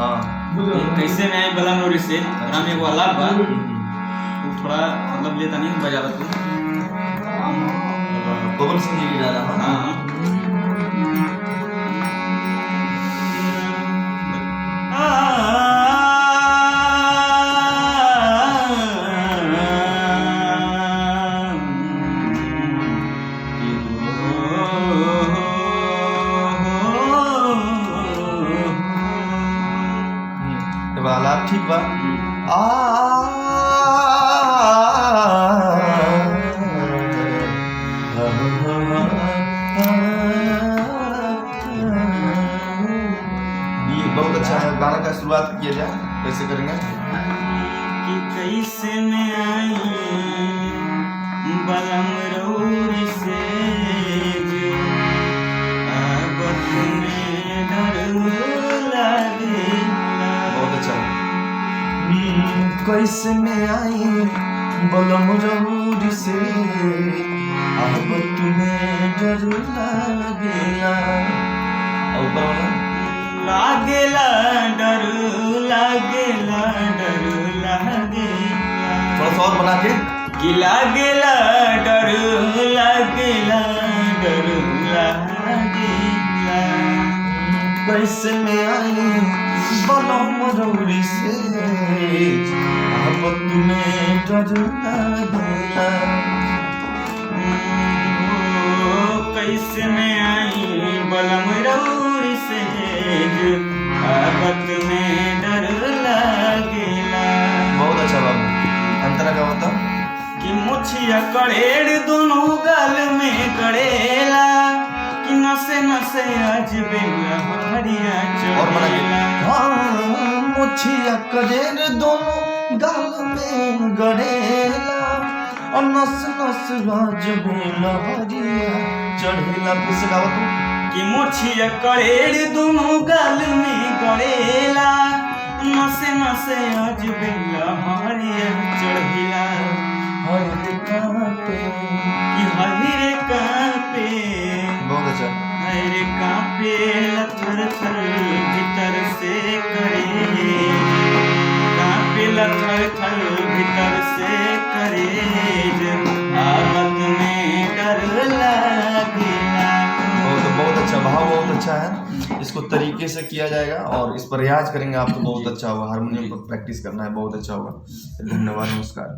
हाँ कैसे में आई बलम रोड से राम एगो अलाप बा तो थोड़ा मतलब लेता नहीं बजावा तू बबल सिंह जी की गाना हाँ आलाप ठीक बा ये बहुत अच्छा है। गाना का शुरुआत किया जाए कैसे करेंगे कि कैसे में आई बलम रोड से आगत में डर लागे। बहुत अच्छा कैसे में आई बलम रोड से अब तुम्हें डर लागेला ऊपर वाला लागेला डर लागेला डर लागेला थोड़ा सा और बना के कि लागेला डर लागेला डर लागेला कैसे में आई बलम रोड से अब तुम्हें डर लागेला कैसे में आई बलम रोड से आगत में डर लागेला। बहुत अच्छा बाबू अंतरा का होता कि मुछिया कड़ेड़ दोनों गाल में कड़ेला कि नसे नसे आज बेला हरिया और बना के चढ़ेला। मुछिया करेर दोनों गाल में गड़ेला और नस नस राज बेला हरिया चढ़ेला फिर से गाओ तू कि मुछिया कड़ेड़ दोनों गाल में कड़ेला नसे नसे आज बेला हरिया चढ़ेला। हरे कांपे कि हरे कांपे बहुत अच्छा हरे कांपे थर थर भीतर से करे कांपे थर थर भीतर से करे आगत में डर लागेला। बहुत अच्छा भाव बहुत अच्छा है। इसको तरीके से किया जाएगा और इस पर रियाज करेंगे आप तो बहुत अच्छा होगा। हारमोनियम पर प्रैक्टिस करना है बहुत अच्छा होगा। धन्यवाद नमस्कार।